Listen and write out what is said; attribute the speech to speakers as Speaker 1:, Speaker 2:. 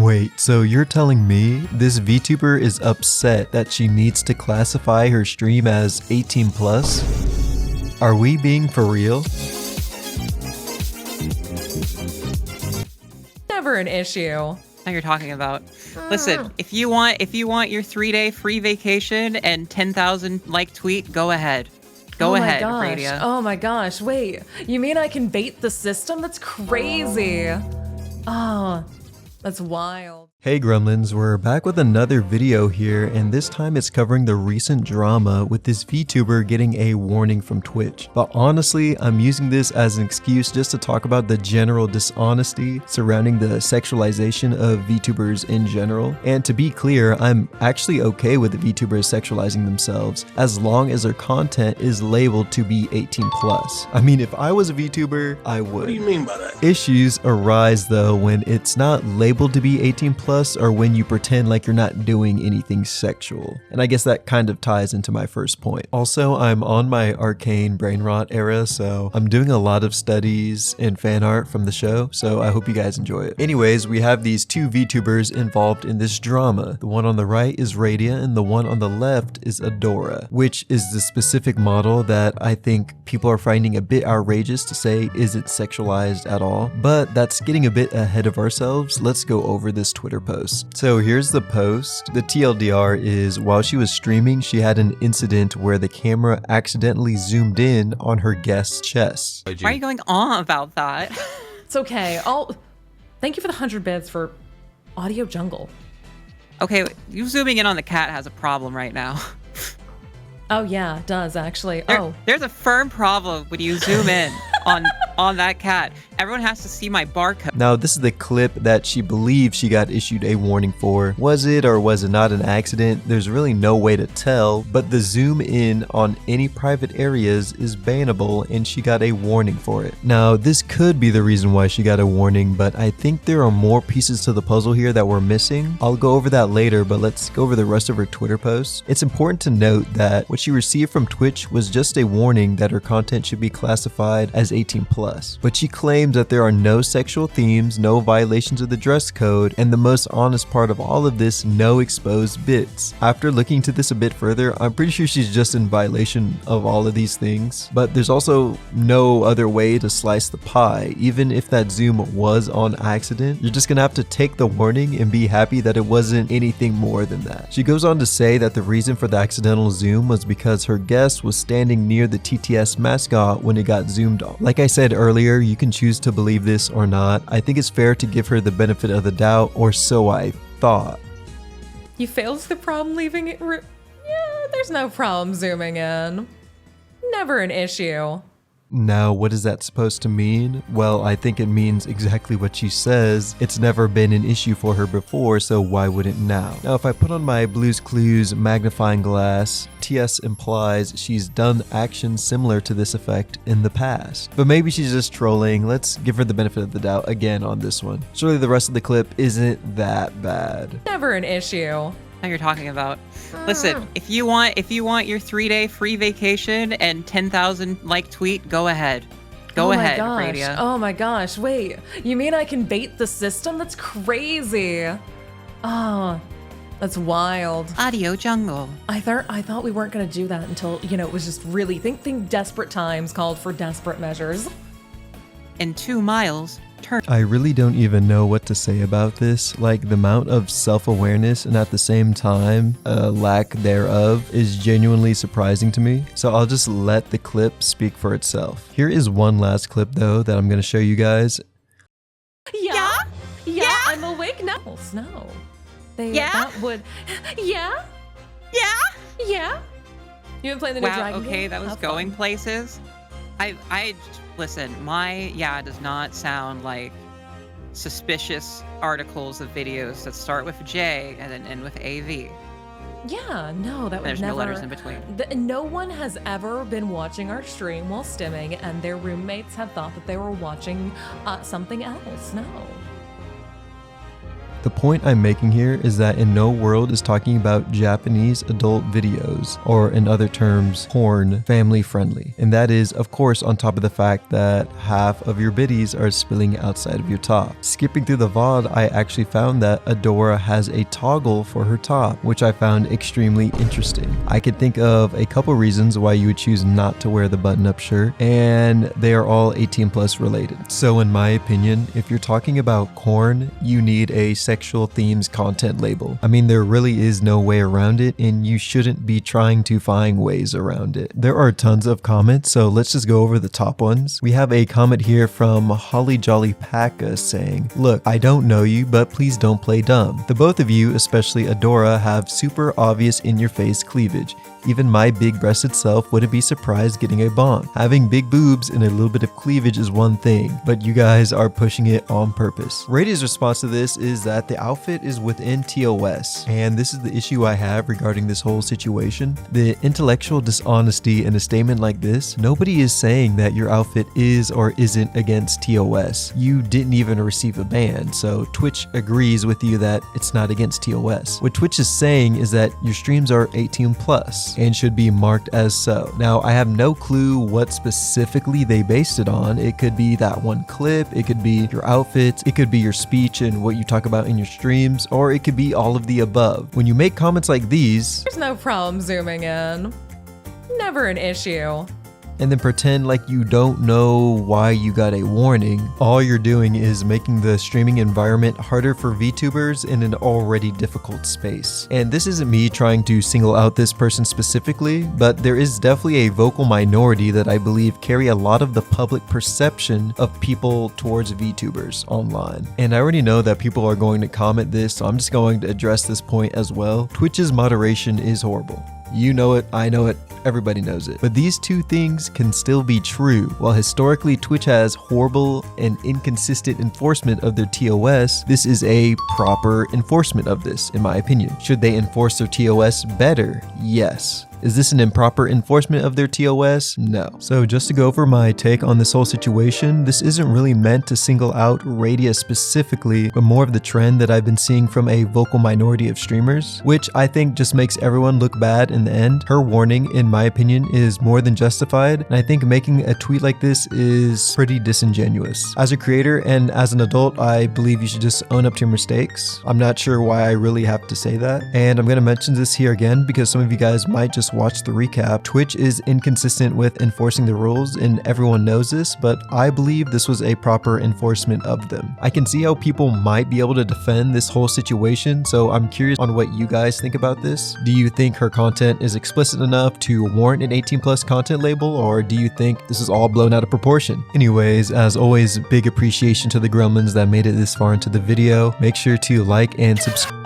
Speaker 1: Wait, so you're telling me this VTuber is upset that she needs to classify her stream as 18 plus? Are we being for real?
Speaker 2: Never an issue.
Speaker 3: Now you're talking about. Listen, if you want your 3-day free vacation and 10,000 like tweet, go ahead. Go ahead, Radia.
Speaker 2: Oh my gosh, wait. You mean I can bait the system? That's crazy. Oh, that's wild.
Speaker 1: Hey Gremlins, we're back with another video here, and this time it's covering the recent drama with this VTuber getting a warning from Twitch. But honestly, I'm using this as an excuse just to talk about the general dishonesty surrounding the sexualization of VTubers in general. And to be clear, I'm actually okay with the VTubers sexualizing themselves as long as their content is labeled to be 18 plus. I mean, if I was a VTuber, I would.
Speaker 4: What do you mean by that?
Speaker 1: Issues arise though when it's not labeled to be 18 plus or when you pretend like you're not doing anything sexual. And I guess that kind of ties into my first point. Also, I'm on my arcane brain rot era, so I'm doing a lot of studies and fan art from the show, so I hope you guys enjoy it. Anyways, we have these two VTubers involved in this drama. The one on the right is Radia and the one on the left is Adora, which is the specific model that I think people are finding a bit outrageous to say isn't sexualized at all. But that's getting a bit ahead of ourselves. Let's go over this Twitter post. So here's the post. The TLDR is while she was streaming, she had an incident where the camera accidentally zoomed in on her guest's chest.
Speaker 3: Why are you going on about that?
Speaker 2: It's okay. Thank you for the 100 bits for Audio Jungle.
Speaker 3: Okay, you zooming in on the cat has a problem right now.
Speaker 2: Oh yeah, it does actually.
Speaker 3: There's a firm problem when you zoom in on that cat. Everyone has to see my barcode.
Speaker 1: Now, this is the clip that she believes she got issued a warning for. Was it or was it not an accident? There's really no way to tell, but the zoom in on any private areas is bannable and she got a warning for it. Now, this could be the reason why she got a warning, but I think there are more pieces to the puzzle here that we're missing. I'll go over that later, but let's go over the rest of her Twitter posts. It's important to note that what she received from Twitch was just a warning that her content should be classified as 18 plus. But she claims that there are no sexual themes, no violations of the dress code, and the most honest part of all of this, no exposed bits. After looking into this a bit further, I'm pretty sure she's just in violation of all of these things. But there's also no other way to slice the pie. Even if that zoom was on accident, you're just gonna have to take the warning and be happy that it wasn't anything more than that. She goes on to say that the reason for the accidental zoom was because her guest was standing near the TTS mascot when it got zoomed on. Like I said earlier, you can choose to believe this or not. I think it's fair to give her the benefit of the doubt, or so I thought.
Speaker 2: You failed the problem leaving it. Yeah, there's no problem zooming in. Never an issue.
Speaker 1: Now, what is that supposed to mean? Well, I think it means exactly what she says. It's never been an issue for her before, so why would it now? Now, if I put on my Blue's Clues magnifying glass, TS implies she's done actions similar to this effect in the past. But maybe she's just trolling. Let's give her the benefit of the doubt again on this one. Surely the rest of the clip isn't that bad.
Speaker 2: Never an issue.
Speaker 3: Now you're talking about. Listen, if you want your 3-day free vacation and 10,000 like tweet, go ahead. Go ahead, Radia.
Speaker 2: Oh my gosh, wait. You mean I can bait the system? That's crazy. Oh, that's wild.
Speaker 3: Audio Jungle.
Speaker 2: I thought we weren't gonna do that until, it was just really think desperate times called for desperate measures.
Speaker 3: In 2 miles, turn.
Speaker 1: I really don't even know what to say about this. Like, the amount of self-awareness and at the same time lack thereof is genuinely surprising to me. So I'll just let the clip speak for itself. Here is one last clip though that I'm going to show you guys.
Speaker 2: Yeah, I'm awake now. Well, snow. That would. Yeah. You been playing the new Dragon game?
Speaker 3: That was
Speaker 2: Have
Speaker 3: going
Speaker 2: fun.
Speaker 3: places. Listen, my does not sound like suspicious articles of videos that start with J and then end with AV.
Speaker 2: Yeah, no, that would
Speaker 3: There's
Speaker 2: never.
Speaker 3: no letters in between.
Speaker 2: No one has ever been watching our stream while stimming, and their roommates have thought that they were watching something else. No.
Speaker 1: The point I'm making here is that in no world is talking about Japanese adult videos, or in other terms, porn, family friendly. And that is, of course, on top of the fact that half of your biddies are spilling outside of your top. Skipping through the VOD, I actually found that Adora has a toggle for her top, which I found extremely interesting. I could think of a couple reasons why you would choose not to wear the button-up shirt, and they are all 18+ related. So in my opinion, if you're talking about corn, you need a sexual themes content label. I mean, there really is no way around it, and you shouldn't be trying to find ways around it. There are tons of comments, so let's just go over the top ones. We have a comment here from Holly Jolly Paka saying, "Look, I don't know you, but please don't play dumb. The both of you, especially Adora, have super obvious in-your-face cleavage. Even my big-breasted self wouldn't be surprised getting a bonk. Having big boobs and a little bit of cleavage is one thing, but you guys are pushing it on purpose." Radio's response to this is that the outfit is within TOS, and this is the issue I have regarding this whole situation. The intellectual dishonesty in a statement like this, nobody is saying that your outfit is or isn't against TOS. You didn't even receive a ban, so Twitch agrees with you that it's not against TOS. What Twitch is saying is that your streams are 18+ and should be marked as so. Now, I have no clue what specifically they based it on. It could be that one clip, it could be your outfits, it could be your speech and what you talk about in your streams, or it could be all of the above. When you make comments like these,
Speaker 2: There's no problem zooming in. Never an issue.
Speaker 1: and then pretend like you don't know why you got a warning, all you're doing is making the streaming environment harder for VTubers in an already difficult space. And this isn't me trying to single out this person specifically, but there is definitely a vocal minority that I believe carry a lot of the public perception of people towards VTubers online. And I already know that people are going to comment this, so I'm just going to address this point as well. Twitch's moderation is horrible. You know it, I know it, everybody knows it. But these two things can still be true. While historically Twitch has horrible and inconsistent enforcement of their TOS, this is a proper enforcement of this, in my opinion. Should they enforce their TOS better? Yes. Is this an improper enforcement of their TOS? No. So just to go over my take on this whole situation, this isn't really meant to single out Radia specifically, but more of the trend that I've been seeing from a vocal minority of streamers, which I think just makes everyone look bad in the end. Her warning, in my opinion, is more than justified, and I think making a tweet like this is pretty disingenuous. As a creator and as an adult, I believe you should just own up to your mistakes. I'm not sure why I really have to say that, and I'm going to mention this here again because some of you guys might just watch the recap. Twitch is inconsistent with enforcing the rules, and everyone knows this, but I believe this was a proper enforcement of them. I can see how people might be able to defend this whole situation, so I'm curious on what you guys think about this. Do you think her content is explicit enough to warrant an 18+ content label, or do you think this is all blown out of proportion? Anyways, as always, big appreciation to the gremlins that made it this far into the video. Make sure to like and subscribe.